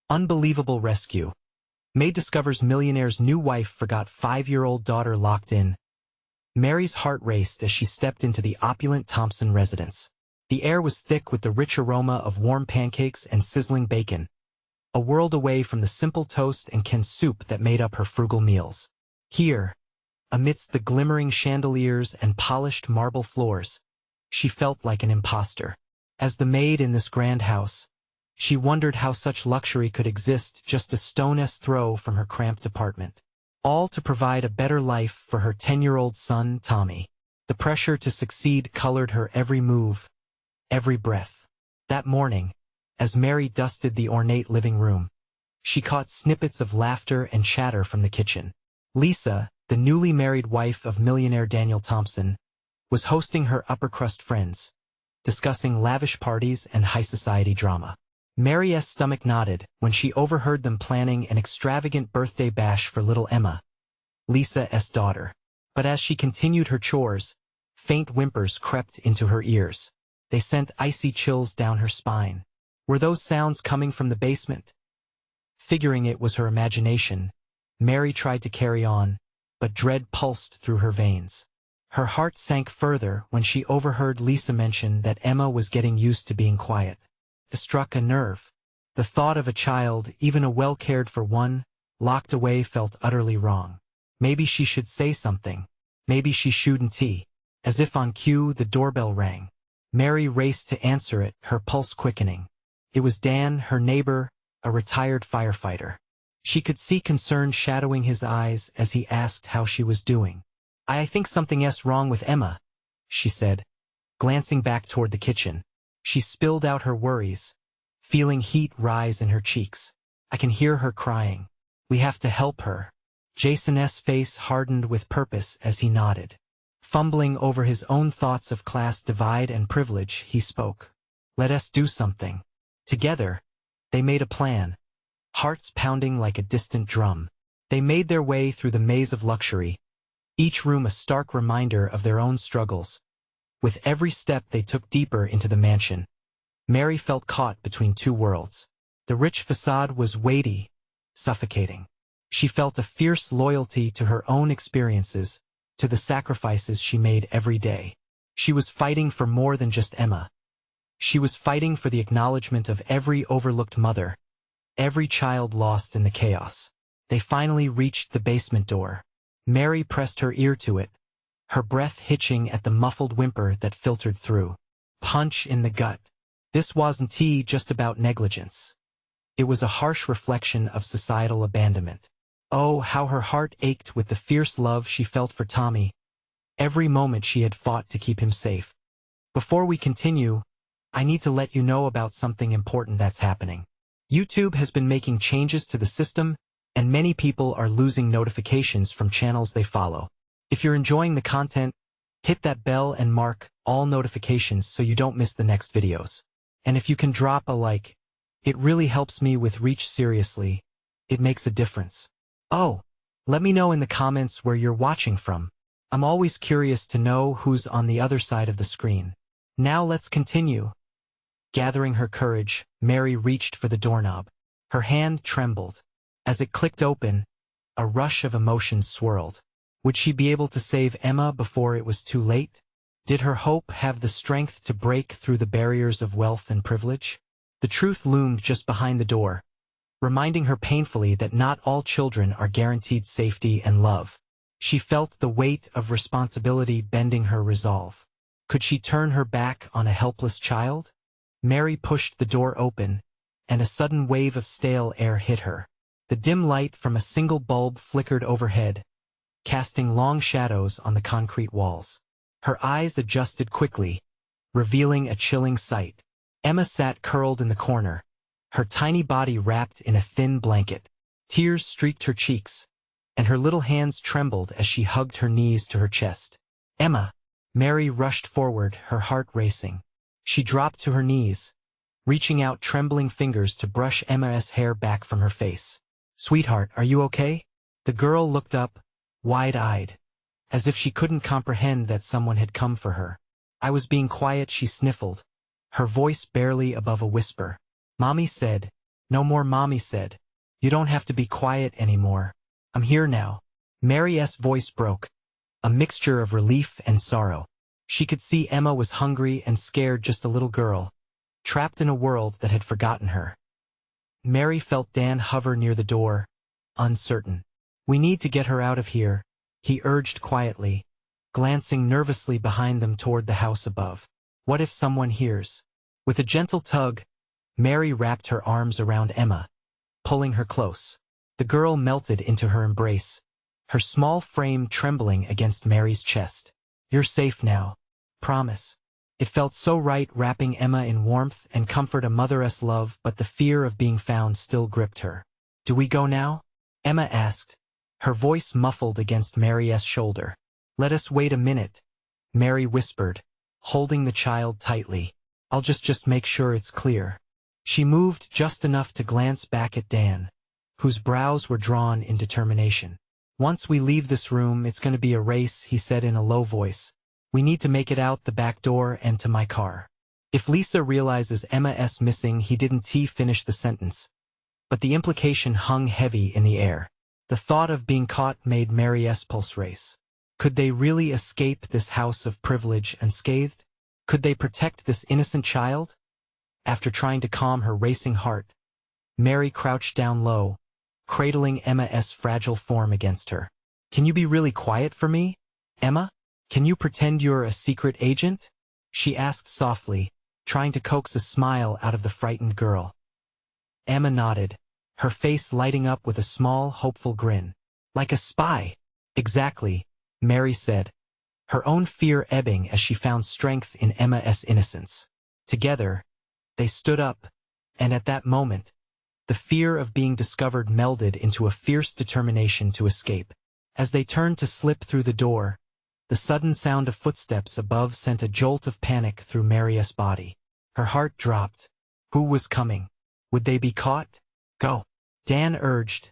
Unbelievable rescue. Maid discovers Millionaire's new wife forgot 5-year-old daughter locked in. Mary's heart raced as she stepped into the opulent Thompson residence. The air was thick with the rich aroma of warm pancakes and sizzling bacon, a world away from the simple toast and canned soup that made up her frugal meals. Here, amidst the glimmering chandeliers and polished marble floors, she felt like an imposter. As the maid in this grand house, she wondered how such luxury could exist just a stone's throw from her cramped apartment. All to provide a better life for her 10-year-old son, Tommy. The pressure to succeed colored her every move, every breath. That morning, as Mary dusted the ornate living room, she caught snippets of laughter and chatter from the kitchen. Lisa, the newly married wife of millionaire Daniel Thompson, was hosting her upper-crust friends, discussing lavish parties and high-society drama. Mary's stomach nodded when she overheard them planning an extravagant birthday bash for little Emma, Lisa's daughter. But as she continued her chores, faint whimpers crept into her ears. They sent icy chills down her spine. Were those sounds coming from the basement? Figuring it was her imagination, Mary tried to carry on, but dread pulsed through her veins. Her heart sank further when she overheard Lisa mention that Emma was getting used to being quiet. It struck a nerve. The thought of a child, even a well-cared-for one, locked away felt utterly wrong. Maybe she should say something. Maybe she shouldn't. As if on cue, the doorbell rang. Mary raced to answer it, her pulse quickening. It was Dan, her neighbor, a retired firefighter. She could see concern shadowing his eyes as he asked how she was doing. "I think something's wrong with Emma," she said, glancing back toward the kitchen. She spilled out her worries, feeling heat rise in her cheeks. "I can hear her crying. We have to help her." Jason's face hardened with purpose as he nodded. Fumbling over his own thoughts of class divide and privilege, he spoke. "Let us do something." Together, they made a plan, hearts pounding like a distant drum. They made their way through the maze of luxury, each room a stark reminder of their own struggles. With every step they took deeper into the mansion, Mary felt caught between two worlds. The rich facade was weighty, suffocating. She felt a fierce loyalty to her own experiences, to the sacrifices she made every day. She was fighting for more than just Emma. She was fighting for the acknowledgement of every overlooked mother, every child lost in the chaos. They finally reached the basement door. Mary pressed her ear to it, her breath hitching at the muffled whimper that filtered through. Punch in the gut. This wasn't just about negligence. It was a harsh reflection of societal abandonment. Oh, how her heart ached with the fierce love she felt for Tommy, every moment she had fought to keep him safe. Before we continue, I need to let you know about something important that's happening. YouTube has been making changes to the system, and many people are losing notifications from channels they follow. If you're enjoying the content, hit that bell and mark all notifications so you don't miss the next videos. And if you can drop a like, it really helps me with reach. Seriously, it makes a difference. Oh, let me know in the comments where you're watching from. I'm always curious to know who's on the other side of the screen. Now let's continue. Gathering her courage, Mary reached for the doorknob. Her hand trembled. As it clicked open, a rush of emotions swirled. Would she be able to save Emma before it was too late? Did her hope have the strength to break through the barriers of wealth and privilege? The truth loomed just behind the door, reminding her painfully that not all children are guaranteed safety and love. She felt the weight of responsibility bending her resolve. Could she turn her back on a helpless child? Mary pushed the door open, and a sudden wave of stale air hit her. The dim light from a single bulb flickered overhead, casting long shadows on the concrete walls. Her eyes adjusted quickly, revealing a chilling sight. Emma sat curled in the corner, her tiny body wrapped in a thin blanket. Tears streaked her cheeks, and her little hands trembled as she hugged her knees to her chest. "Emma!" Mary rushed forward, her heart racing. She dropped to her knees, reaching out trembling fingers to brush Emma's hair back from her face. "Sweetheart, are you okay?" The girl looked up, wide-eyed, as if she couldn't comprehend that someone had come for her. "I was being quiet," she sniffled, her voice barely above a whisper. "Mommy said, "No more," Mommy said. "You don't have to be quiet anymore. I'm here now." Mary's voice broke, a mixture of relief and sorrow. She could see Emma was hungry and scared, just a little girl, trapped in a world that had forgotten her. Mary felt Dan hover near the door, uncertain. "We need to get her out of here," he urged quietly, glancing nervously behind them toward the house above. "What if someone hears?" With a gentle tug, Mary wrapped her arms around Emma, pulling her close. The girl melted into her embrace, her small frame trembling against Mary's chest. "You're safe now. Promise." It felt so right, wrapping Emma in warmth and comfort a mother's love, but the fear of being found still gripped her. "Do we go now?" Emma asked, her voice muffled against Mary's shoulder. "Let us wait a minute," Mary whispered, holding the child tightly. "I'll just make sure it's clear." She moved just enough to glance back at Dan, whose brows were drawn in determination. "Once we leave this room, it's going to be a race," he said in a low voice. "We need to make it out the back door and to my car." If Lisa realizes Emma's missing, he didn't finish the sentence, but the implication hung heavy in the air. The thought of being caught made Mary's pulse race. Could they really escape this house of privilege unscathed? Could they protect this innocent child? After trying to calm her racing heart, Mary crouched down low, cradling Emma's fragile form against her. "Can you be really quiet for me, Emma? Can you pretend you're a secret agent?" she asked softly, trying to coax a smile out of the frightened girl. Emma nodded, her face lighting up with a small, hopeful grin. "Like a spy." "Exactly," Mary said, her own fear ebbing as she found strength in Emma's innocence. Together, they stood up, and at that moment, the fear of being discovered melded into a fierce determination to escape. As they turned to slip through the door, the sudden sound of footsteps above sent a jolt of panic through Mary's body. Her heart dropped. Who was coming? Would they be caught? "Go," Dan urged,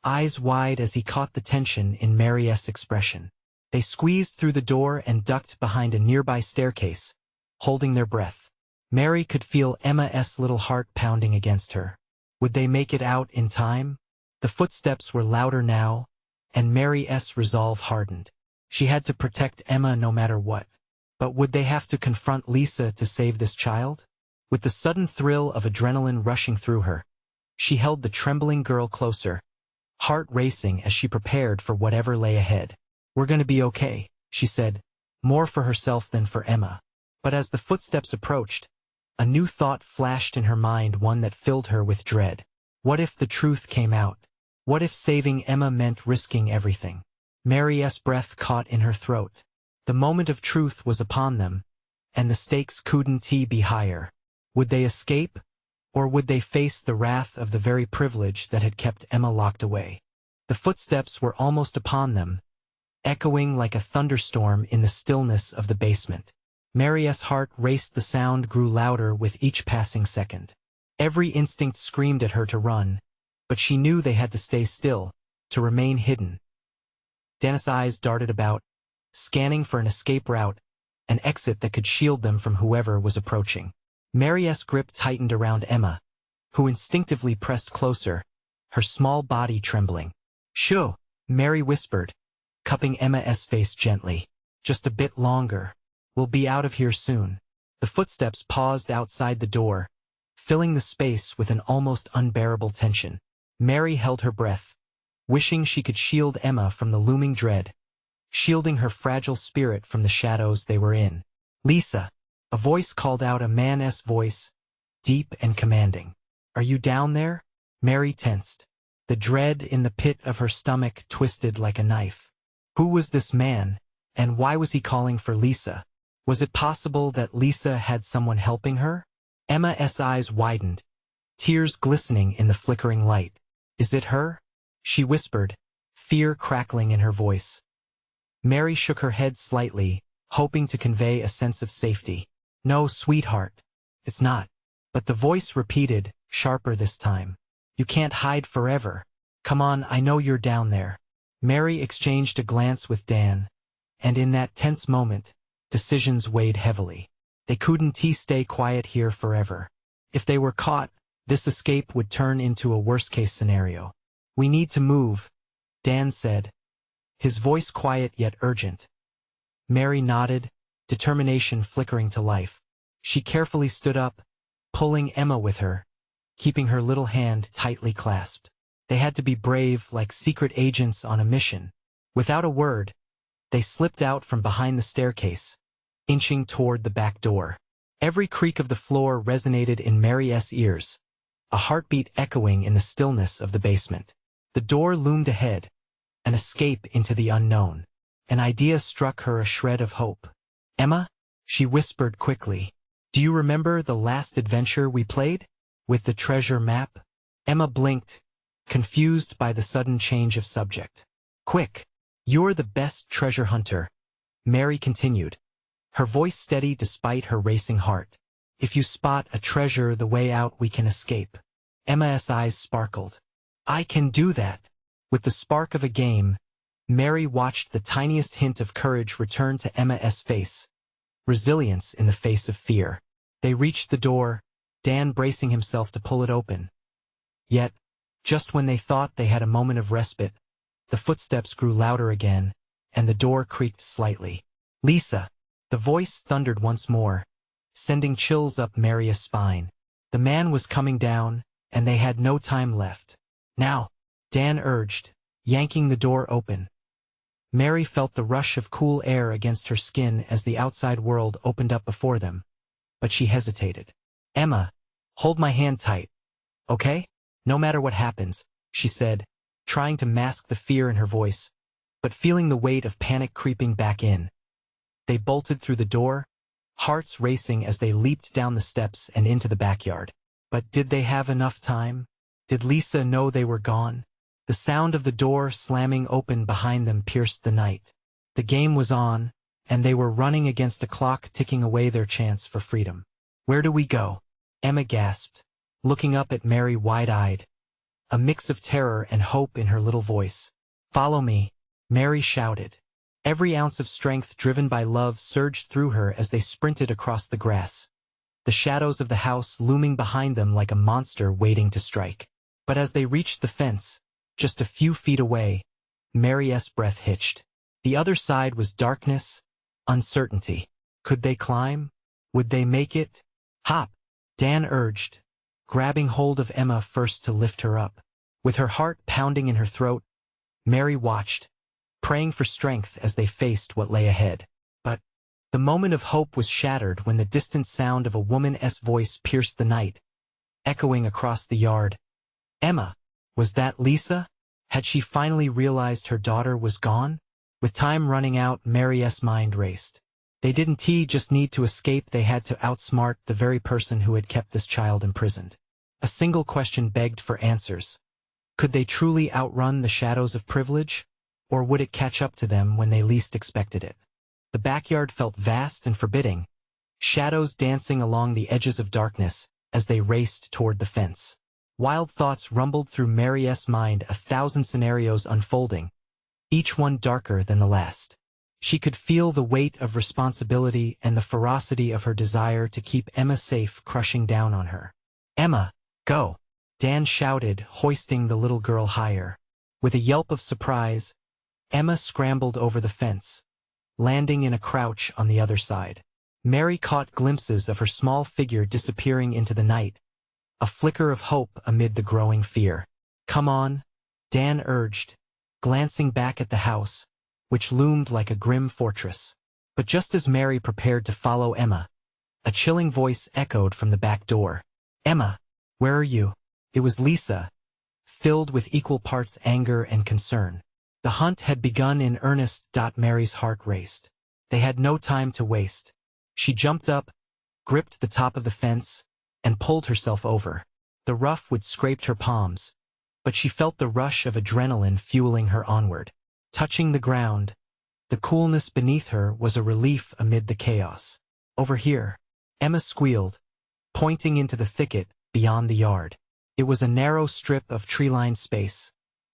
eyes wide as he caught the tension in Mary's expression. They squeezed through the door and ducked behind a nearby staircase, holding their breath. Mary could feel Emma's little heart pounding against her. Would they make it out in time? The footsteps were louder now, and Mary's resolve hardened. She had to protect Emma no matter what. But would they have to confront Lisa to save this child? With the sudden thrill of adrenaline rushing through her, she held the trembling girl closer, heart racing as she prepared for whatever lay ahead. "We're going to be okay," she said, more for herself than for Emma. But as the footsteps approached, a new thought flashed in her mind, one that filled her with dread. What if the truth came out? What if saving Emma meant risking everything? Mary's breath caught in her throat. The moment of truth was upon them, and the stakes couldn't be higher. Would they escape, or would they face the wrath of the very privilege that had kept Emma locked away? The footsteps were almost upon them, echoing like a thunderstorm in the stillness of the basement. Mary's heart raced, the sound grew louder with each passing second. Every instinct screamed at her to run, but she knew they had to stay still, to remain hidden. Dan's eyes darted about, scanning for an escape route, an exit that could shield them from whoever was approaching. Mary's grip tightened around Emma, who instinctively pressed closer, her small body trembling. "Shoo," Mary whispered, cupping Emma's face gently. "Just a bit longer. We'll be out of here soon." The footsteps paused outside the door, filling the space with an almost unbearable tension. Mary held her breath, wishing she could shield Emma from the looming dread, shielding her fragile spirit from the shadows they were in. "Lisa," a voice called out, a man's voice, deep and commanding. "Are you down there?" Mary tensed. The dread in the pit of her stomach twisted like a knife. Who was this man, and why was he calling for Lisa? Was it possible that Lisa had someone helping her? Emma's eyes widened, tears glistening in the flickering light. "Is it her?" she whispered, fear crackling in her voice. Mary shook her head slightly, hoping to convey a sense of safety. "No, sweetheart, it's not." But the voice repeated, sharper this time. "You can't hide forever. Come on, I know you're down there." Mary exchanged a glance with Dan, and in that tense moment, decisions weighed heavily. They couldn't stay quiet here forever. If they were caught, This escape would turn into a worst-case scenario. "We need to move," Dan said, his voice quiet yet urgent. Mary nodded, determination flickering to life. She carefully stood up, pulling Emma with her, keeping her little hand tightly clasped. They had to be brave, like secret agents on a mission. Without a word, they slipped out from behind the staircase, inching toward the back door. Every creak of the floor resonated in Mary's ears, a heartbeat echoing in the stillness of the basement. The door loomed ahead, an escape into the unknown. An idea struck her, a shred of hope. "Emma," she whispered quickly, "do you remember the last adventure we played? With the treasure map?" Emma blinked, confused by the sudden change of subject. "Quick, you're the best treasure hunter," Mary continued, her voice steady despite her racing heart. "If you spot a treasure, the way out, we can escape." Emma's eyes sparkled. "I can do that." With the spark of a game, Mary watched the tiniest hint of courage return to Emma's face, resilience in the face of fear. They reached the door, Dan bracing himself to pull it open. Yet, just when they thought they had a moment of respite, the footsteps grew louder again, and the door creaked slightly. "Lisa!" The voice thundered once more, sending chills up Mary's spine. The man was coming down, and they had no time left. "Now!" Dan urged, yanking the door open. Mary felt the rush of cool air against her skin as the outside world opened up before them, but she hesitated. "Emma, hold my hand tight, okay? No matter what happens," she said, trying to mask the fear in her voice, but feeling the weight of panic creeping back in. They bolted through the door, hearts racing as they leaped down the steps and into the backyard. But did they have enough time? Did Lisa know they were gone? The sound of the door slamming open behind them pierced the night. The game was on, and they were running against a clock ticking away their chance for freedom. "Where do we go?" Emma gasped, looking up at Mary wide-eyed, a mix of terror and hope in her little voice. "Follow me," Mary shouted. Every ounce of strength driven by love surged through her as they sprinted across the grass, the shadows of the house looming behind them like a monster waiting to strike. But as they reached the fence, just a few feet away, Mary's breath hitched. The other side was darkness, uncertainty. Could they climb? Would they make it? "Hop," Dan urged, grabbing hold of Emma first to lift her up. With her heart pounding in her throat, Mary watched, praying for strength as they faced what lay ahead. But the moment of hope was shattered when the distant sound of a woman's voice pierced the night, echoing across the yard. Emma! Was that Lisa? Had she finally realized her daughter was gone? With time running out, Mary's mind raced. They didn't just need to escape, they had to outsmart the very person who had kept this child imprisoned. A single question begged for answers. Could they truly outrun the shadows of privilege? Or would it catch up to them when they least expected it? The backyard felt vast and forbidding, shadows dancing along the edges of darkness as they raced toward the fence. Wild thoughts rumbled through Mary's mind, 1,000 scenarios unfolding, each one darker than the last. She could feel the weight of responsibility and the ferocity of her desire to keep Emma safe crushing down on her. "Emma, go!" Dan shouted, hoisting the little girl higher. With a yelp of surprise, Emma scrambled over the fence, landing in a crouch on the other side. Mary caught glimpses of her small figure disappearing into the night, a flicker of hope amid the growing fear. "Come on," Dan urged, glancing back at the house, which loomed like a grim fortress. But just as Mary prepared to follow Emma, a chilling voice echoed from the back door. "Emma, where are you?" It was Lisa, filled with equal parts anger and concern. The hunt had begun in earnest. Mary's heart raced. They had no time to waste. She jumped up, gripped the top of the fence, and pulled herself over. The rough wood scraped her palms, but she felt the rush of adrenaline fueling her onward. Touching the ground, the coolness beneath her was a relief amid the chaos. "Over here," Emma squealed, pointing into the thicket beyond the yard. It was a narrow strip of tree-lined space,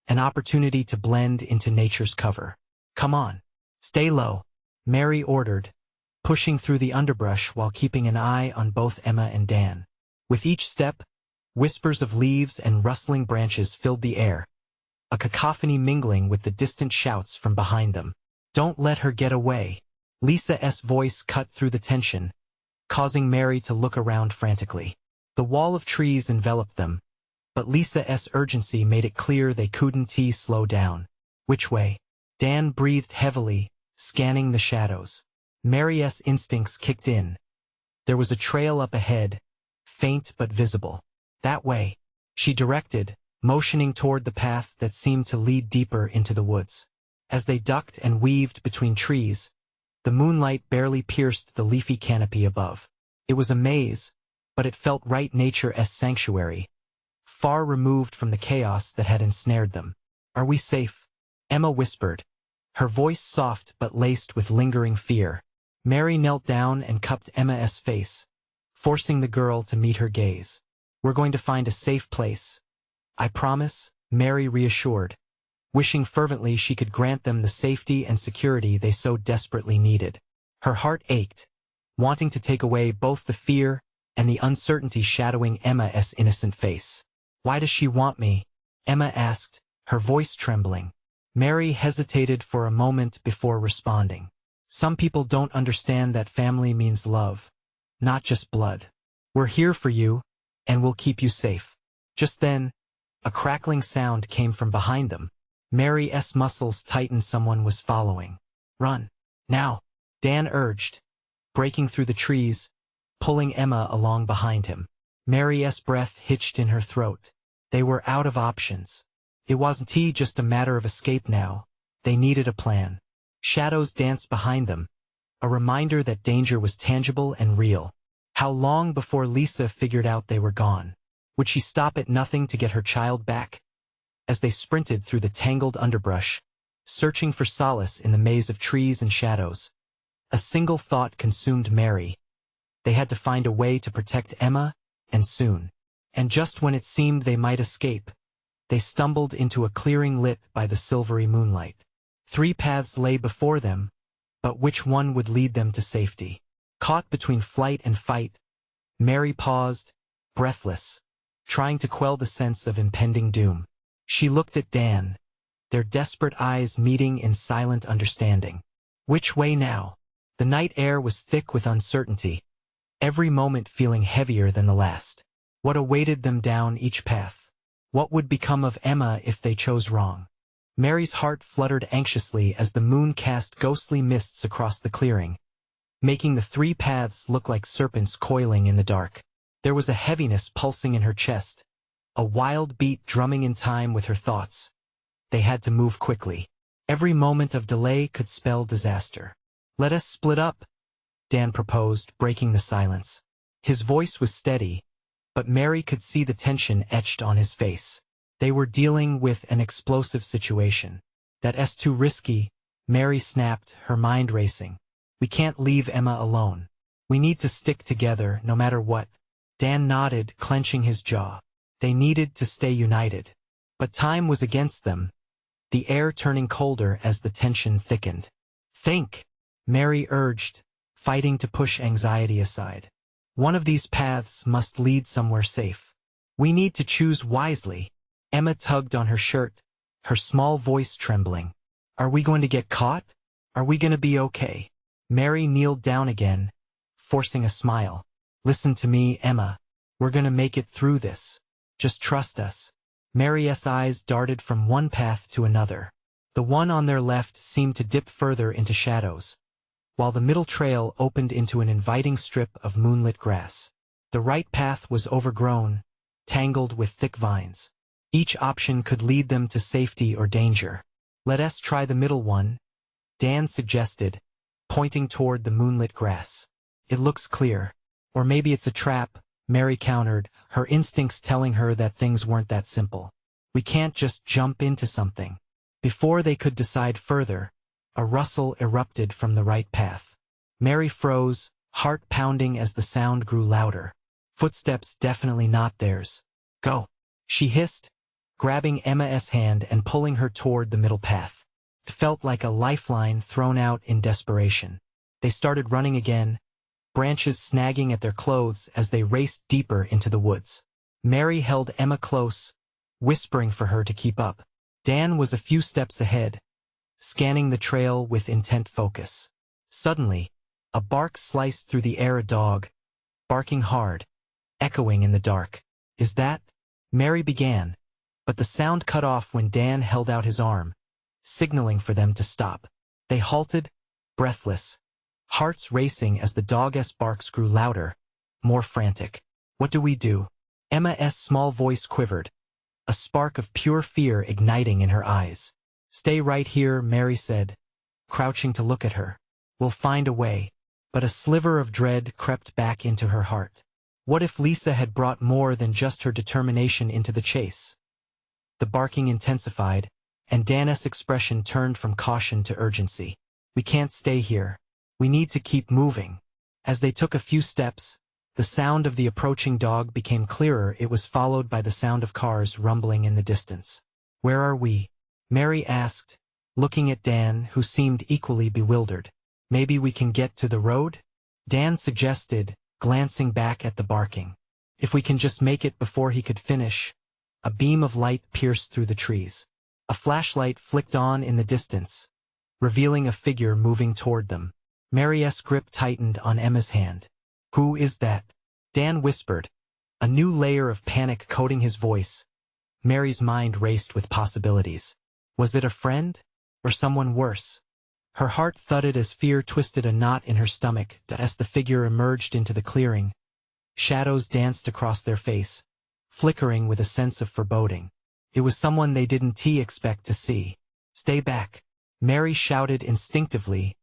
an opportunity to blend into nature's cover. "Come on, stay low," Mary ordered, pushing through the underbrush while keeping an eye on both Emma and Dan. With each step, Whispers of leaves and rustling branches filled the air, a cacophony mingling with the distant shouts from behind them. "Don't let her get away." Lisa's voice cut through the tension, causing Mary to look around frantically. The wall of trees enveloped them, but Lisa's urgency made it clear they couldn't slow down. "Which way?" Dan breathed heavily, scanning the shadows. Mary's instincts kicked in. There was a trail up ahead, faint but visible. "That way," she directed, motioning toward the path that seemed to lead deeper into the woods. As they ducked and weaved between trees, the moonlight barely pierced the leafy canopy above. It was a maze, but it felt right nature's sanctuary, far removed from the chaos that had ensnared them. "Are we safe?" Emma whispered, her voice soft but laced with lingering fear. Mary knelt down and cupped Emma's face, forcing the girl to meet her gaze. "We're going to find a safe place, I promise," Mary reassured, wishing fervently she could grant them the safety and security they so desperately needed. Her heart ached, wanting to take away both the fear and the uncertainty shadowing Emma's innocent face. "Why does she want me?" Emma asked, her voice trembling. Mary hesitated for a moment before responding. "Some people don't understand that family means love, not just blood. We're here for you, and we'll keep you safe." Just then, a crackling sound came from behind them. Mary's muscles tightened. Someone was following. "Run, now," Dan urged, breaking through the trees, pulling Emma along behind him. Mary's breath hitched in her throat. They were out of options. It wasn't just a matter of escape now. They needed a plan. Shadows danced behind them, a reminder that danger was tangible and real. How long before Lisa figured out they were gone? Would she stop at nothing to get her child back? As they sprinted through the tangled underbrush, searching for solace in the maze of trees and shadows, a single thought consumed Mary. They had to find a way to protect Emma, and soon. And just when it seemed they might escape, they stumbled into a clearing lit by the silvery moonlight. 3 paths lay before them, but which one would lead them to safety? Caught between flight and fight, Mary paused, breathless, trying to quell the sense of impending doom. She looked at Dan, their desperate eyes meeting in silent understanding. Which way now? The night air was thick with uncertainty, every moment feeling heavier than the last. What awaited them down each path? What would become of Emma if they chose wrong? Mary's heart fluttered anxiously as the moon cast ghostly mists across the clearing, making the 3 paths look like serpents coiling in the dark. There was a heaviness pulsing in her chest, a wild beat drumming in time with her thoughts. They had to move quickly. Every moment of delay could spell disaster. "Let us split up," Dan proposed, breaking the silence. His voice was steady, but Mary could see the tension etched on his face. They were dealing with an explosive situation. "That's too risky," Mary snapped, her mind racing. "We can't leave Emma alone. We need to stick together, no matter what." Dan nodded, clenching his jaw. They needed to stay united. But time was against them, the air turning colder as the tension thickened. "Think," Mary urged, fighting to push anxiety aside. "One of these paths must lead somewhere safe. We need to choose wisely." Emma tugged on her shirt, her small voice trembling. "Are we going to get caught? Are we going to be okay?" Mary kneeled down again, forcing a smile. "Listen to me, Emma. We're going to make it through this. Just trust us." Mary's eyes darted from one path to another. The one on their left seemed to dip further into shadows, while the middle trail opened into an inviting strip of moonlit grass. The right path was overgrown, tangled with thick vines. Each option could lead them to safety or danger. "Let us try the middle one," Dan suggested, pointing toward the moonlit grass. "It looks clear. Or maybe it's a trap," Mary countered, her instincts telling her that things weren't that simple. "We can't just jump into something." Before they could decide further, a rustle erupted from the right path. Mary froze, heart pounding as the sound grew louder. Footsteps definitely not theirs. "Go," she hissed, grabbing Emma's hand and pulling her toward the middle path. It felt like a lifeline thrown out in desperation. They started running again, branches snagging at their clothes as they raced deeper into the woods. Mary held Emma close, whispering for her to keep up. Dan was a few steps ahead, scanning the trail with intent focus. Suddenly, a bark sliced through the air. A dog, barking hard, echoing in the dark. "Is that?" Mary began, but the sound cut off when Dan held out his arm, signaling for them to stop. They halted, breathless, hearts racing as the dog's barks grew louder, more frantic. "What do we do?" Emma's small voice quivered, a spark of pure fear igniting in her eyes. "Stay right here," Mary said, crouching to look at her. "We'll find a way." But a sliver of dread crept back into her heart. What if Lisa had brought more than just her determination into the chase? The barking intensified, and Dan's expression turned from caution to urgency. "We can't stay here. We need to keep moving." As they took a few steps, the sound of the approaching dog became clearer. It was followed by the sound of cars rumbling in the distance. "Where are we?" Mary asked, looking at Dan, who seemed equally bewildered. "Maybe we can get to the road?" Dan suggested, glancing back at the barking. "If we can just make it before he could finish." A beam of light pierced through the trees. A flashlight flicked on in the distance, revealing a figure moving toward them. Mary's grip tightened on Emma's hand. "Who is that?" Dan whispered, a new layer of panic coating his voice. Mary's mind raced with possibilities. Was it a friend? Or someone worse? Her heart thudded as fear twisted a knot in her stomach. As the figure emerged into the clearing, shadows danced across their face, flickering with a sense of foreboding. It was someone they didn't expect to see. "Stay back," Mary shouted instinctively,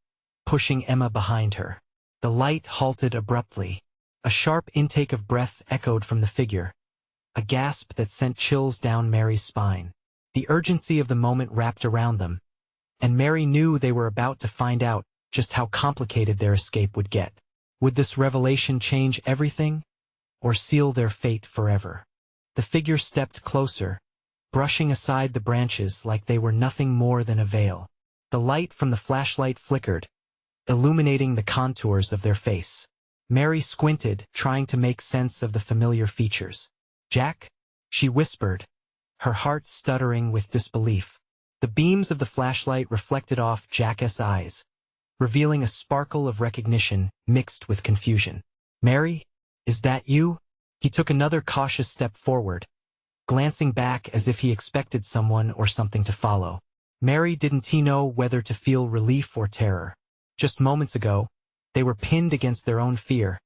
pushing Emma behind her. The light halted abruptly. A sharp intake of breath echoed from the figure, a gasp that sent chills down Mary's spine. The urgency of the moment wrapped around them, and Mary knew they were about to find out just how complicated their escape would get. Would this revelation change everything, or seal their fate forever? The figure stepped closer, brushing aside the branches like they were nothing more than a veil. The light from the flashlight flickered, illuminating the contours of their face. Mary squinted, trying to make sense of the familiar features. "Jack?" she whispered, her heart stuttering with disbelief. The beams of the flashlight reflected off Jack's eyes, revealing a sparkle of recognition mixed with confusion. "Mary? Is that you?" He took another cautious step forward, glancing back as if he expected someone or something to follow. Mary didn't know whether to feel relief or terror. Just moments ago, they were pinned against their own fear,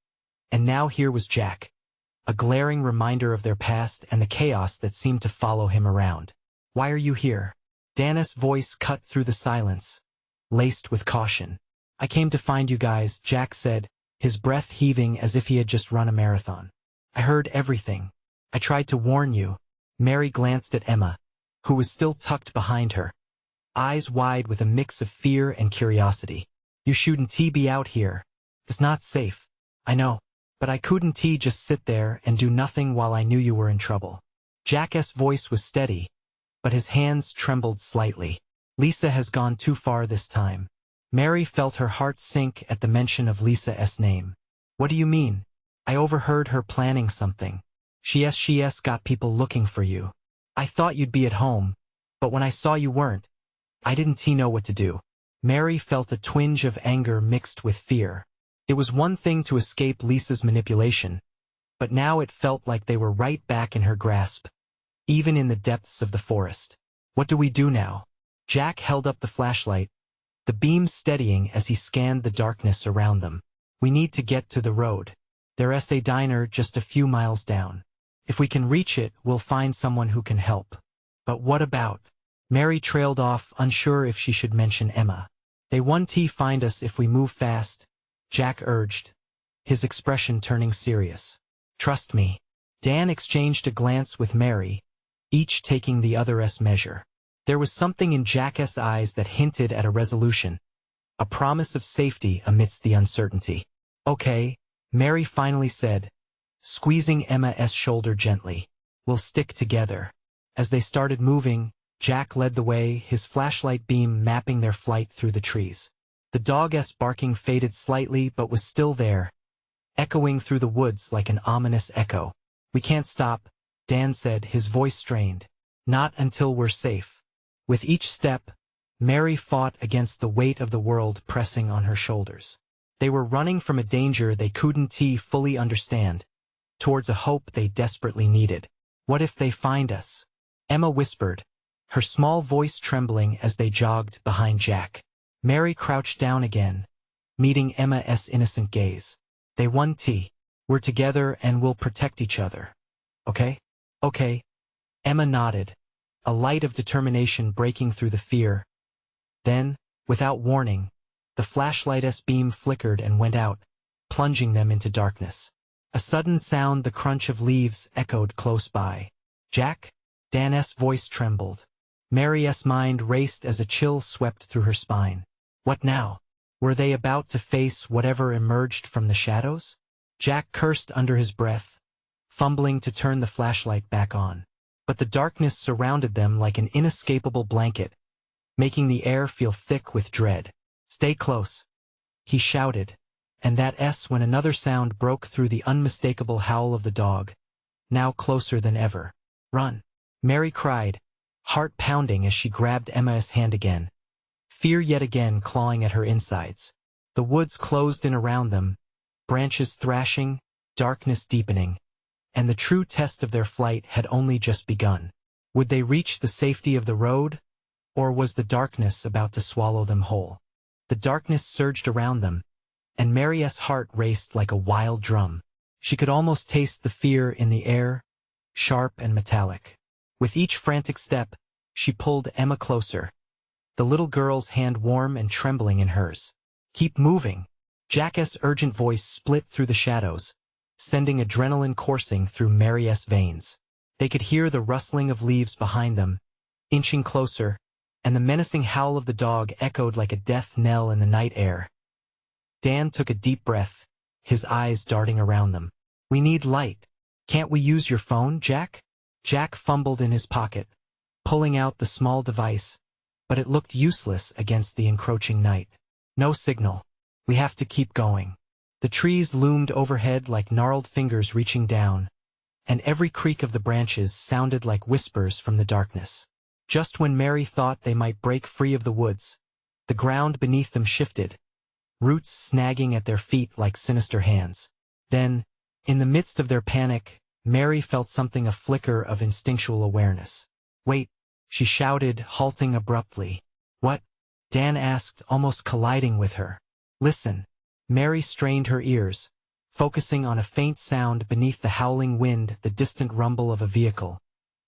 and now here was Jack, a glaring reminder of their past and the chaos that seemed to follow him around. "Why are you here?" Dan's voice cut through the silence, laced with caution. "I came to find you guys," Jack said, his breath heaving as if he had just run a marathon. "I heard everything. I tried to warn you." Mary glanced at Emma, who was still tucked behind her, eyes wide with a mix of fear and curiosity. "You shouldn't be out here. It's not safe." "I know, but I couldn't just sit there and do nothing while I knew you were in trouble." Jack's voice was steady, but his hands trembled slightly. "Lisa has gone too far this time." Mary felt her heart sink at the mention of Lisa's name. "What do you mean?" "I overheard her planning something. She's got people looking for you. I thought you'd be at home, but when I saw you weren't, I didn't know what to do." Mary felt a twinge of anger mixed with fear. It was one thing to escape Lisa's manipulation, but now it felt like they were right back in her grasp, even in the depths of the forest. "What do we do now?" Jack held up the flashlight, the beam steadying as he scanned the darkness around them. "We need to get to the road. There's a diner just a few miles down. If we can reach it, we'll find someone who can help." "But what about?" Mary trailed off, unsure if she should mention Emma. "They won't find us if we move fast," Jack urged, his expression turning serious. "Trust me." Dan exchanged a glance with Mary, each taking the other's measure. There was something in Jack's eyes that hinted at a resolution, a promise of safety amidst the uncertainty. "Okay," Mary finally said, squeezing Emma's shoulder gently. "We'll stick together." As they started moving, Jack led the way, his flashlight beam mapping their flight through the trees. The dog's barking faded slightly but was still there, echoing through the woods like an ominous echo. "We can't stop," Dan said, his voice strained. Not until we're safe. With each step, Mary fought against the weight of the world pressing on her shoulders. They were running from a danger they couldn't fully understand, towards a hope they desperately needed. What if they find us? Emma whispered, her small voice trembling as they jogged behind Jack. Mary crouched down again, meeting Emma's innocent gaze. They won. We're together and we'll protect each other. Okay? Okay. Emma nodded, a light of determination breaking through the fear. Then, without warning, the flashlight's beam flickered and went out, plunging them into darkness. A sudden sound, the crunch of leaves, echoed close by. Jack? Dan's voice trembled. Mary's mind raced as a chill swept through her spine. What now? Were they about to face whatever emerged from the shadows? Jack cursed under his breath, fumbling to turn the flashlight back on. But the darkness surrounded them like an inescapable blanket, making the air feel thick with dread. Stay close, he shouted, and when another sound broke through the unmistakable howl of the dog, now closer than ever. Run, Mary cried, heart pounding as she grabbed Emma's hand again, fear yet again clawing at her insides. The woods closed in around them, branches thrashing, darkness deepening, and the true test of their flight had only just begun. Would they reach the safety of the road, or was the darkness about to swallow them whole? The darkness surged around them, and Mary's heart raced like a wild drum. She could almost taste the fear in the air, sharp and metallic. With each frantic step, she pulled Emma closer, the little girl's hand warm and trembling in hers. Keep moving. Jack's urgent voice split through the shadows, sending adrenaline coursing through Mary's veins. They could hear the rustling of leaves behind them, inching closer, and the menacing howl of the dog echoed like a death knell in the night air. Dan took a deep breath, his eyes darting around them. We need light. Can't we use your phone, Jack? Jack fumbled in his pocket, pulling out the small device, but it looked useless against the encroaching night. No signal. We have to keep going. The trees loomed overhead like gnarled fingers reaching down, and every creak of the branches sounded like whispers from the darkness. Just when Mary thought they might break free of the woods, the ground beneath them shifted, roots snagging at their feet like sinister hands. Then, in the midst of their panic, Mary felt something, a flicker of instinctual awareness. Wait, she shouted, halting abruptly. What? Dan asked, almost colliding with her. Listen. Mary strained her ears, focusing on a faint sound beneath the howling wind, the distant rumble of a vehicle,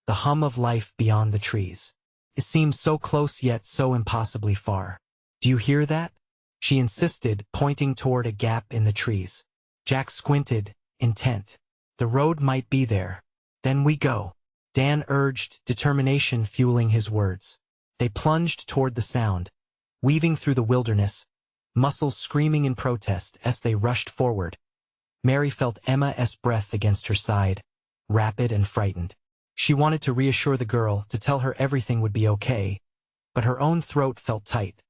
the hum of life beyond the trees. It seemed so close yet so impossibly far. Do you hear that? She insisted, pointing toward a gap in the trees. Jack squinted, intent. The road might be there. Then we go. Dan urged, determination fueling his words. They plunged toward the sound, weaving through the wilderness, muscles screaming in protest as they rushed forward. Mary felt Emma's breath against her side, rapid and frightened. She wanted to reassure the girl, to tell her everything would be okay, but her own throat felt tight.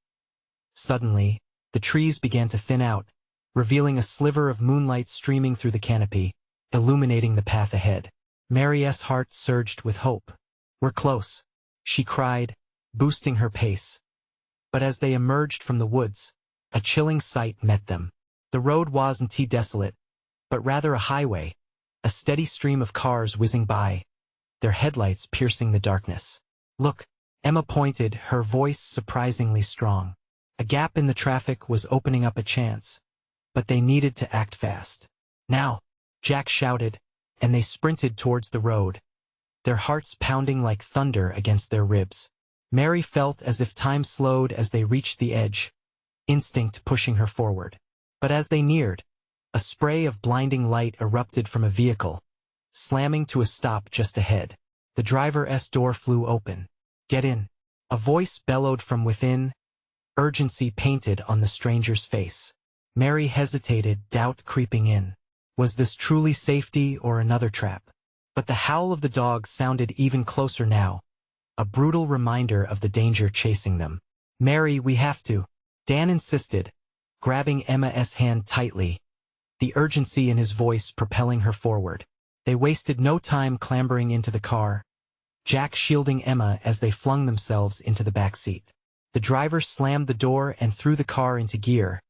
Suddenly, the trees began to thin out, revealing a sliver of moonlight streaming through the canopy, illuminating the path ahead. Mary's heart surged with hope. We're close, she cried, boosting her pace. But as they emerged from the woods, a chilling sight met them. The road wasn't desolate, but rather a highway, a steady stream of cars whizzing by, their headlights piercing the darkness. Look, Emma pointed, her voice surprisingly strong. A gap in the traffic was opening up a chance, but they needed to act fast. Now, Jack shouted, and they sprinted towards the road, their hearts pounding like thunder against their ribs. Mary felt as if time slowed as they reached the edge, instinct pushing her forward. But as they neared, a spray of blinding light erupted from a vehicle, slamming to a stop just ahead. The driver's door flew open. Get in. A voice bellowed from within, urgency painted on the stranger's face. Mary hesitated, doubt creeping in. Was this truly safety or another trap? But the howl of the dog sounded even closer now, a brutal reminder of the danger chasing them. Mary, we have to. Dan insisted, grabbing Emma's hand tightly, the urgency in his voice propelling her forward. They wasted no time clambering into the car, Jack shielding Emma as they flung themselves into the back seat. The driver slammed the door and threw the car into gear,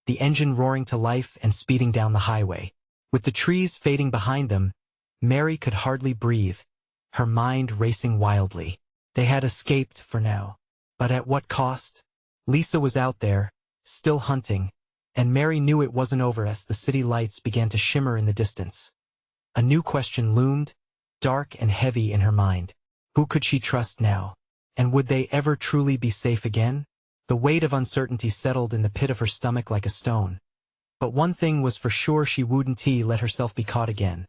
the engine roaring to life and speeding down the highway. With the trees fading behind them, Mary could hardly breathe, her mind racing wildly. They had escaped for now. But at what cost? Lisa was out there, still hunting, and Mary knew it wasn't over as the city lights began to shimmer in the distance. A new question loomed, dark and heavy in her mind. Who could she trust now? And would they ever truly be safe again? The weight of uncertainty settled in the pit of her stomach like a stone. But one thing was for sure, she wouldn't let herself be caught again.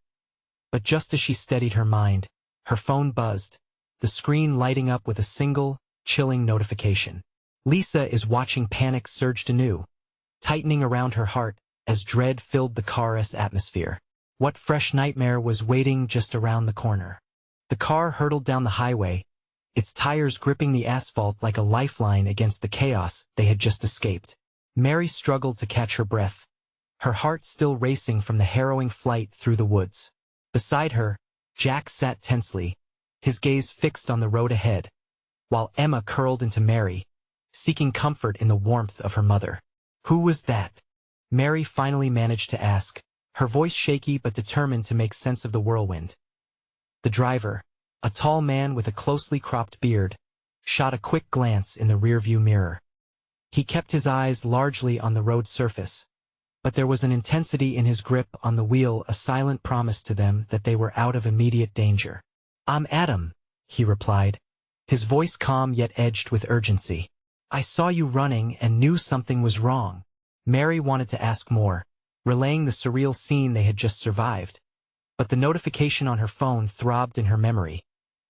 But just as she steadied her mind, her phone buzzed, the screen lighting up with a single, chilling notification. Lisa is watching. Panic surged anew, tightening around her heart as dread filled the car's atmosphere. What fresh nightmare was waiting just around the corner? The car hurtled down the highway, its tires gripping the asphalt like a lifeline against the chaos they had just escaped. Mary struggled to catch her breath, her heart still racing from the harrowing flight through the woods. Beside her, Jack sat tensely, his gaze fixed on the road ahead, while Emma curled into Mary, seeking comfort in the warmth of her mother. Who was that? Mary finally managed to ask, her voice shaky but determined to make sense of the whirlwind. The driver, a tall man with a closely cropped beard, shot a quick glance in the rearview mirror. He kept his eyes largely on the road surface, but there was an intensity in his grip on the wheel, a silent promise to them that they were out of immediate danger. "I'm Adam," he replied, his voice calm yet edged with urgency. "I saw you running and knew something was wrong." Mary wanted to ask more, relaying the surreal scene they had just survived. But the notification on her phone throbbed in her memory,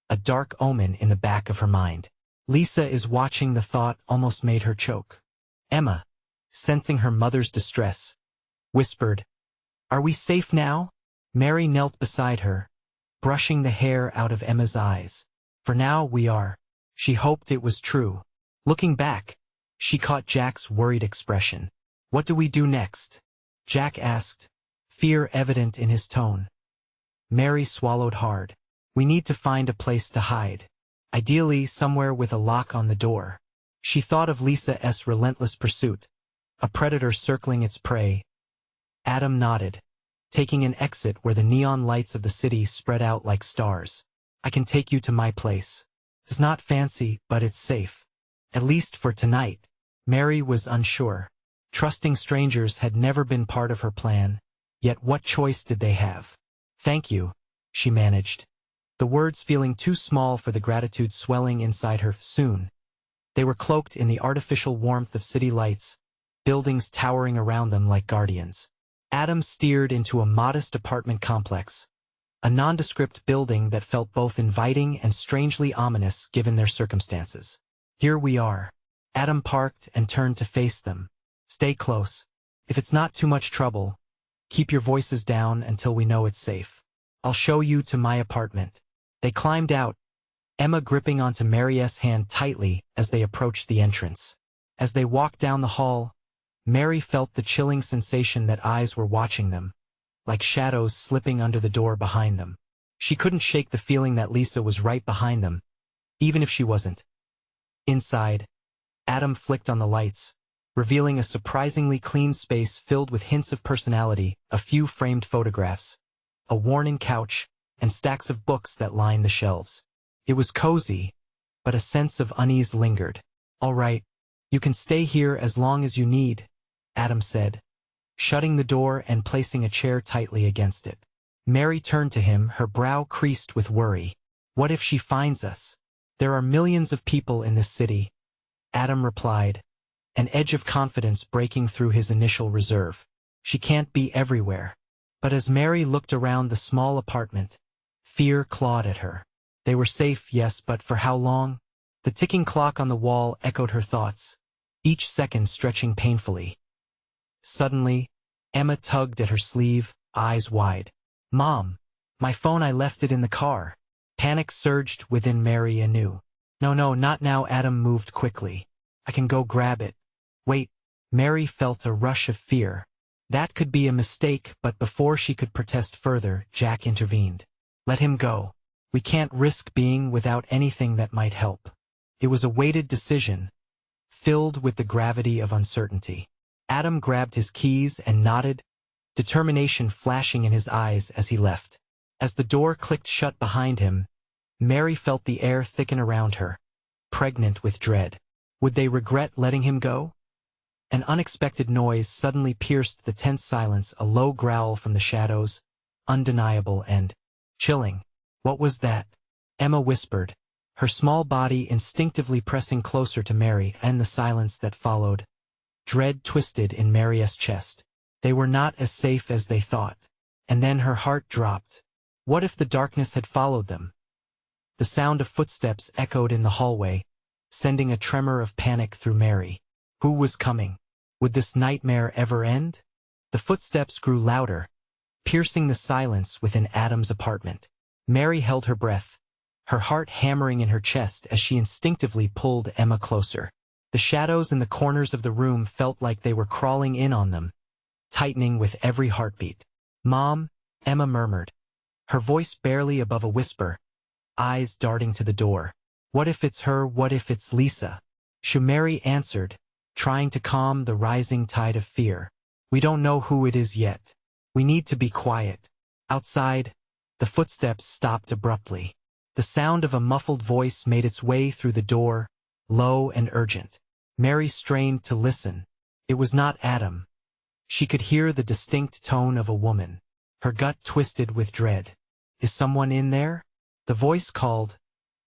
a dark omen in the back of her mind. Lisa is watching. The thought almost made her choke. Emma, sensing her mother's distress, whispered, "Are we safe now?" Mary knelt beside her, brushing the hair out of Emma's eyes. "For now we are." She hoped it was true. Looking back, she caught Jack's worried expression. "What do we do next?" Jack asked, fear evident in his tone. Mary swallowed hard. "We need to find a place to hide. Ideally somewhere with a lock on the door." She thought of Lisa's relentless pursuit, a predator circling its prey. Adam nodded, taking an exit where the neon lights of the city spread out like stars. "I can take you to my place. It's not fancy, but it's safe. At least for tonight." Mary was unsure. Trusting strangers had never been part of her plan, yet what choice did they have? "Thank you," she managed, the words feeling too small for the gratitude swelling inside her. Soon, they were cloaked in the artificial warmth of city lights, buildings towering around them like guardians. Adam steered into a modest apartment complex, a nondescript building that felt both inviting and strangely ominous given their circumstances. "Here we are." Adam parked and turned to face them. "Stay close. If it's not too much trouble, keep your voices down until we know it's safe. I'll show you to my apartment." They climbed out, Emma gripping onto Mary's hand tightly as they approached the entrance. As they walked down the hall, Mary felt the chilling sensation that eyes were watching them, like shadows slipping under the door behind them. She couldn't shake the feeling that Lisa was right behind them, even if she wasn't. Inside, Adam flicked on the lights, revealing a surprisingly clean space filled with hints of personality, a few framed photographs, a worn-in couch, and stacks of books that lined the shelves. It was cozy, but a sense of unease lingered. "All right, you can stay here as long as you need," Adam said, shutting the door and placing a chair tightly against it. Mary turned to him, her brow creased with worry. "What if she finds us?" "There are millions of people in this city," Adam replied, an edge of confidence breaking through his initial reserve. "She can't be everywhere." But as Mary looked around the small apartment, fear clawed at her. They were safe, yes, but for how long? The ticking clock on the wall echoed her thoughts, each second stretching painfully. Suddenly, Emma tugged at her sleeve, eyes wide. "Mom, my phone, I left it in the car." Panic surged within Mary anew. "No, not now." Adam moved quickly. "I can go grab it." "Wait." Mary felt a rush of fear. That could be a mistake, but before she could protest further, Jack intervened. Let him go. We can't risk being without anything that might help. It was a weighted decision, filled with the gravity of uncertainty. Adam grabbed his keys and nodded, determination flashing in his eyes as he left. As the door clicked shut behind him, Mary felt the air thicken around her, pregnant with dread. Would they regret letting him go? An unexpected noise suddenly pierced the tense silence, a low growl from the shadows, undeniable and chilling. What was that? Emma whispered, her small body instinctively pressing closer to Mary, and the silence that followed. Dread twisted in Mary's chest. They were not as safe as they thought. And then her heart dropped. What if the darkness had followed them? The sound of footsteps echoed in the hallway, sending a tremor of panic through Mary. Who was coming? Would this nightmare ever end? The footsteps grew louder, piercing the silence within Adam's apartment. Mary held her breath, her heart hammering in her chest as she instinctively pulled Emma closer. The shadows in the corners of the room felt like they were crawling in on them, tightening with every heartbeat. Mom, Emma murmured, her voice barely above a whisper, eyes darting to the door. What if it's her? What if it's Lisa? Mary answered, trying to calm the rising tide of fear. We don't know who it is yet. We need to be quiet. Outside, the footsteps stopped abruptly. The sound of a muffled voice made its way through the door, low and urgent. Mary strained to listen. It was not Adam. She could hear the distinct tone of a woman. Her gut twisted with dread. Is someone in there? The voice called,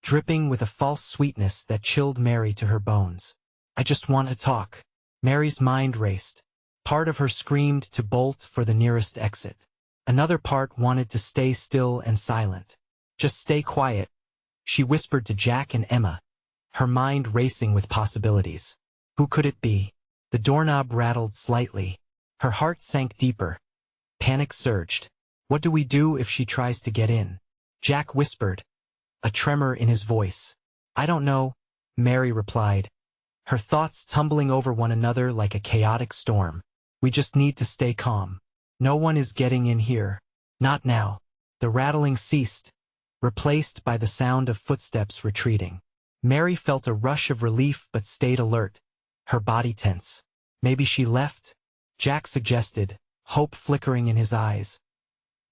dripping with a false sweetness that chilled Mary to her bones. I just want to talk. Mary's mind raced. Part of her screamed to bolt for the nearest exit. Another part wanted to stay still and silent. Just stay quiet, she whispered to Jack and Emma, her mind racing with possibilities. Who could it be? The doorknob rattled slightly. Her heart sank deeper. Panic surged. What do we do if she tries to get in? Jack whispered, a tremor in his voice. I don't know, Mary replied, her thoughts tumbling over one another like a chaotic storm. We just need to stay calm. No one is getting in here. Not now. The rattling ceased, replaced by the sound of footsteps retreating. Mary felt a rush of relief but stayed alert, her body tense. Maybe she left? Jack suggested, hope flickering in his eyes.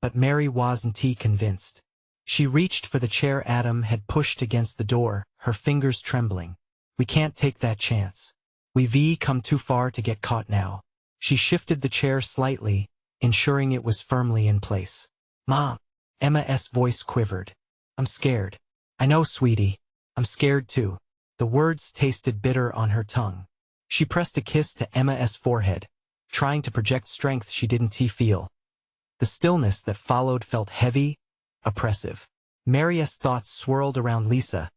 But Mary wasn't convinced. She reached for the chair Adam had pushed against the door, her fingers trembling. We can't take that chance. We've come too far to get caught now. She shifted the chair slightly, ensuring it was firmly in place. Mom, Emma's voice quivered. I'm scared. I know, sweetie. I'm scared too. The words tasted bitter on her tongue. She pressed a kiss to Emma's forehead, trying to project strength she didn't feel. The stillness that followed felt heavy, oppressive. Mary's thoughts swirled around Lisa,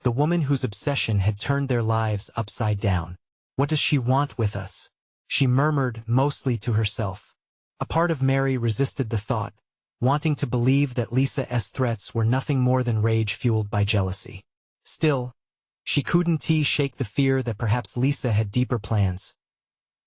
the woman whose obsession had turned their lives upside down. What does she want with us? She murmured, mostly to herself. A part of Mary resisted the thought, wanting to believe that Lisa's threats were nothing more than rage fueled by jealousy. Still, she couldn't shake the fear that perhaps Lisa had deeper plans.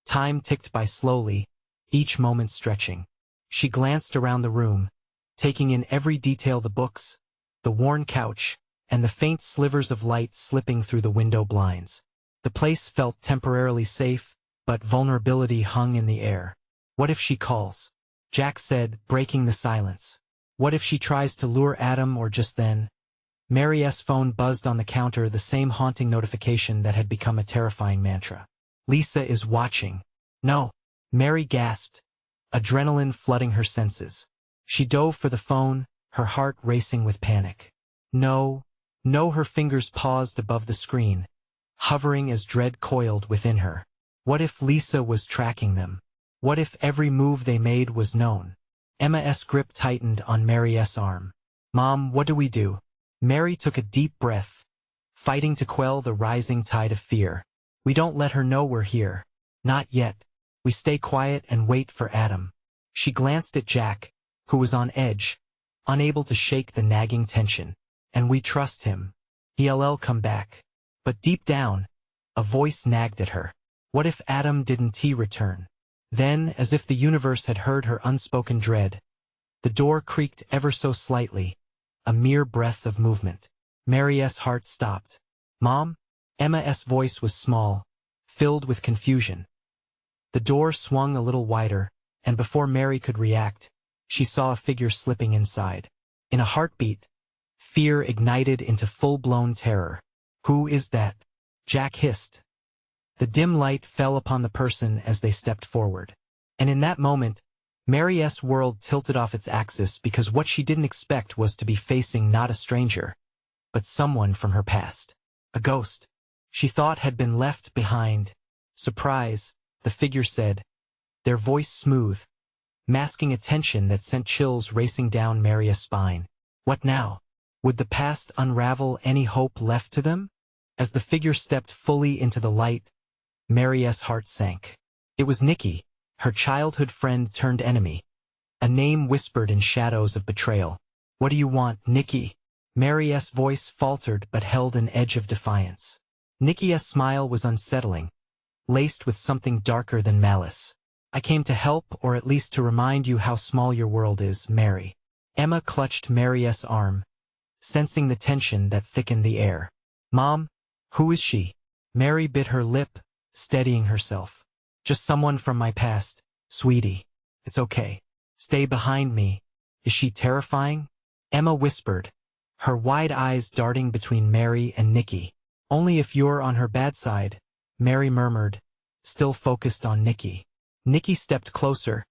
Time ticked by slowly, each moment stretching. She glanced around the room, taking in every detail: the books, the worn couch, and the faint slivers of light slipping through the window blinds. The place felt temporarily safe, but vulnerability hung in the air. What if she calls? Jack said, breaking the silence. What if she tries to lure Adam? Or just then, Mary's phone buzzed on the counter, the same haunting notification that had become a terrifying mantra. Lisa is watching. No, Mary gasped, adrenaline flooding her senses. She dove for the phone, her heart racing with panic. No, her fingers paused above the screen, hovering as dread coiled within her. What if Lisa was tracking them? What if every move they made was known? Emma's grip tightened on Mary's arm. Mom, what do we do? Mary took a deep breath, fighting to quell the rising tide of fear. We don't let her know we're here. Not yet. We stay quiet and wait for Adam. She glanced at Jack, who was on edge, unable to shake the nagging tension. And we trust him. He'll come back. But deep down, a voice nagged at her. What if Adam didn't return? Then, as if the universe had heard her unspoken dread, the door creaked ever so slightly, a mere breath of movement. Mary's heart stopped. "Mom?" Emma's voice was small, filled with confusion. The door swung a little wider, and before Mary could react, she saw a figure slipping inside. In a heartbeat, fear ignited into full-blown terror. "Who is that?" Jack hissed. The dim light fell upon the person as they stepped forward. And in that moment, Mary's world tilted off its axis because what she didn't expect was to be facing not a stranger, but someone from her past. A ghost she thought had been left behind. "Surprise," the figure said, their voice smooth, masking a tension that sent chills racing down Mary's spine. What now? Would the past unravel any hope left to them? As the figure stepped fully into the light, Mary's heart sank. It was Nikki, her childhood friend turned enemy. A name whispered in shadows of betrayal. "What do you want, Nikki?" Mary's voice faltered but held an edge of defiance. Nikki's smile was unsettling, laced with something darker than malice. "I came to help, or at least to remind you how small your world is, Mary." Emma clutched Mary's arm, sensing the tension that thickened the air. "Mom, who is she?" Mary bit her lip, steadying herself. "Just someone from my past, sweetie. It's okay. Stay behind me." "Is she terrifying?" Emma whispered, her wide eyes darting between Mary and Nikki. "Only if you're on her bad side," Mary murmured, still focused on Nikki. Nikki stepped closer,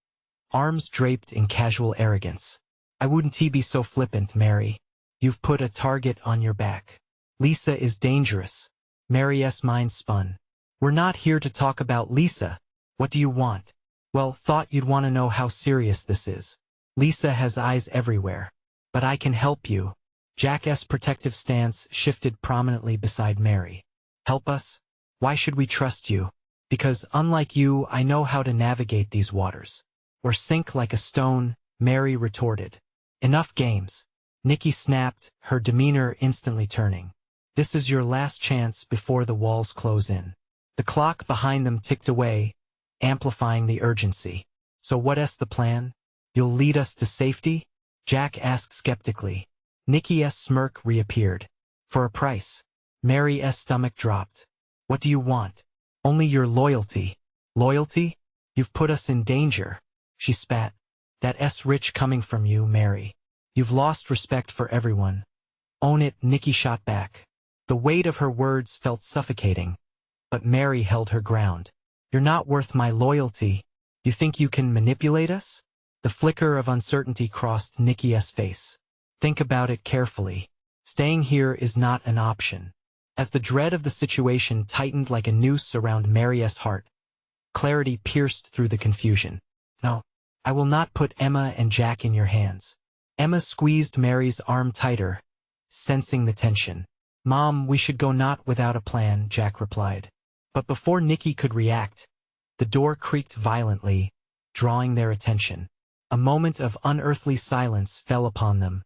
arms draped in casual arrogance. "I wouldn't be so flippant, Mary. You've put a target on your back. Lisa is dangerous." Mary's mind spun. "We're not here to talk about Lisa. What do you want?" "Well, thought you'd want to know how serious this is. Lisa has eyes everywhere. But I can help you." Jack's protective stance shifted prominently beside Mary. "Help us? Why should we trust you?" "Because, unlike you, I know how to navigate these waters." "Or sink like a stone," Mary retorted. "Enough games." Nikki snapped, her demeanor instantly turning. "This is your last chance before the walls close in." The clock behind them ticked away, amplifying the urgency. "So what's the plan? You'll lead us to safety?" Jack asked skeptically. Nikki's smirk reappeared. "For a price." Mary's stomach dropped. "What do you want?" "Only your loyalty." "Loyalty? You've put us in danger." She spat. "That's rich coming from you, Mary. You've lost respect for everyone." "Own it," Nikki shot back. The weight of her words felt suffocating, but Mary held her ground. "You're not worth my loyalty. You think you can manipulate us?" The flicker of uncertainty crossed Nikki's face. "Think about it carefully. Staying here is not an option." As the dread of the situation tightened like a noose around Mary's heart, clarity pierced through the confusion. "No, I will not put Emma and Jack in your hands." Emma squeezed Mary's arm tighter, sensing the tension. "Mom, we should go not without a plan," Jack replied. But before Nikki could react, the door creaked violently, drawing their attention. A moment of unearthly silence fell upon them,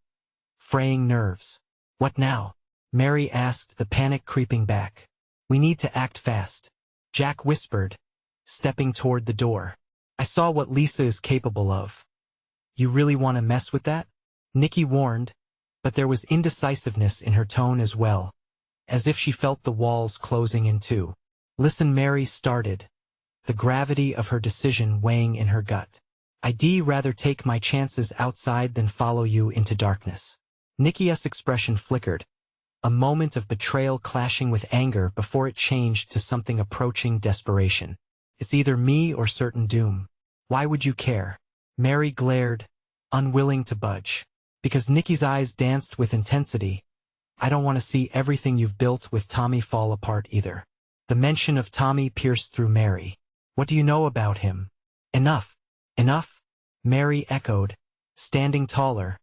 fraying nerves. "What now?" Mary asked, the panic creeping back. "We need to act fast," Jack whispered, stepping toward the door. "I saw what Lisa is capable of." "You really want to mess with that?" Nikki warned, but there was indecisiveness in her tone as well, as if she felt the walls closing in too. "Listen," Mary started, the gravity of her decision weighing in her gut. "I'd rather take my chances outside than follow you into darkness." Nikki's expression flickered, a moment of betrayal clashing with anger before it changed to something approaching desperation. "It's either me or certain doom. Why would you care?" Mary glared, unwilling to budge. "Because," Nikki's eyes danced with intensity, "I don't want to see everything you've built with Tommy fall apart either." The mention of Tommy pierced through Mary. "What do you know about him?" "Enough. Enough?" Mary echoed, standing taller,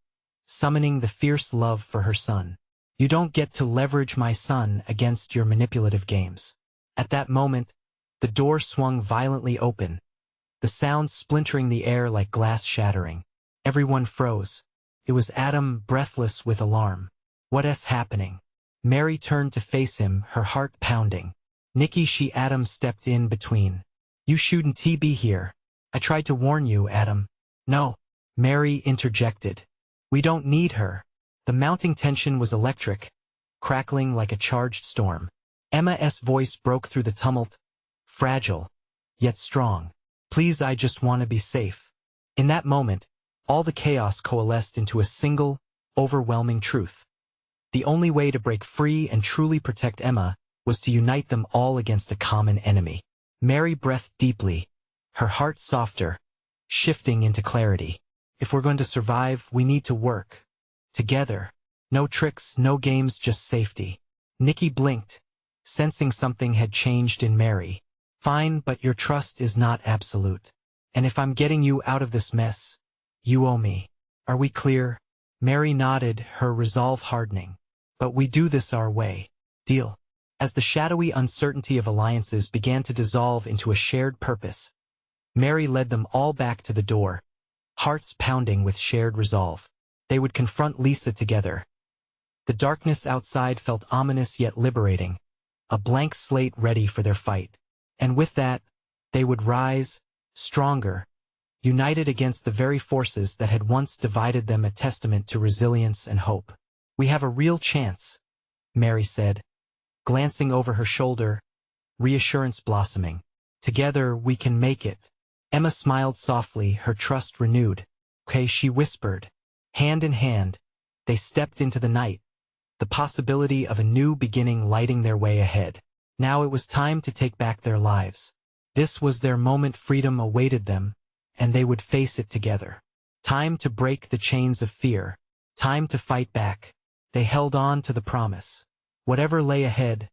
summoning the fierce love for her son. "You don't get to leverage my son against your manipulative games." At that moment, the door swung violently open, the sound splintering the air like glass shattering. Everyone froze. It was Adam, breathless with alarm. "What's happening?" Mary turned to face him, her heart pounding. "Nikki," Adam stepped in between. "You shouldn't be here." I tried to warn you, Adam. No, Mary interjected. We don't need her. The mounting tension was electric, crackling like a charged storm. Emma's voice broke through the tumult, fragile, yet strong. Please, I just want to be safe. In that moment, all the chaos coalesced into a single, overwhelming truth. The only way to break free and truly protect Emma was to unite them all against a common enemy. Mary breathed deeply, her heart softer, shifting into clarity. If we're going to survive, we need to work. Together. No tricks, no games, just safety. Nikki blinked, sensing something had changed in Mary. Fine, but your trust is not absolute. And if I'm getting you out of this mess, you owe me. Are we clear? Mary nodded, her resolve hardening. But we do this our way. Deal. As the shadowy uncertainty of alliances began to dissolve into a shared purpose, Mary led them all back to the door, hearts pounding with shared resolve. They would confront Lisa together. The darkness outside felt ominous yet liberating, a blank slate ready for their fight. And with that, they would rise, stronger, united against the very forces that had once divided them, a testament to resilience and hope. We have a real chance, Mary said, glancing over her shoulder, reassurance blossoming. Together we can make it. Emma smiled softly, her trust renewed. Okay, she whispered. Hand in hand, they stepped into the night, the possibility of a new beginning lighting their way ahead. Now it was time to take back their lives. This was their moment. Freedom awaited them, and they would face it together. Time to break the chains of fear. Time to fight back. They held on to the promise. Whatever lay ahead,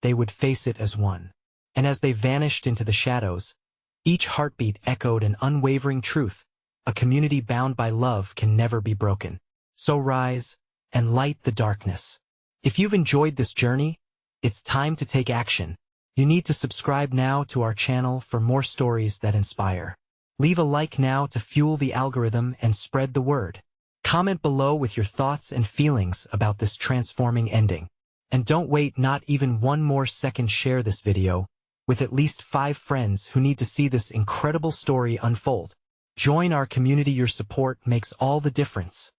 they would face it as one. And as they vanished into the shadows, each heartbeat echoed an unwavering truth. A community bound by love can never be broken. So rise and light the darkness. If you've enjoyed this journey, it's time to take action. You need to subscribe now to our channel for more stories that inspire. Leave a like now to fuel the algorithm and spread the word. Comment below with your thoughts and feelings about this transforming ending. And don't wait not even one more second. Share this video with at least 5 friends who need to see this incredible story unfold. Join our community. Your support makes all the difference.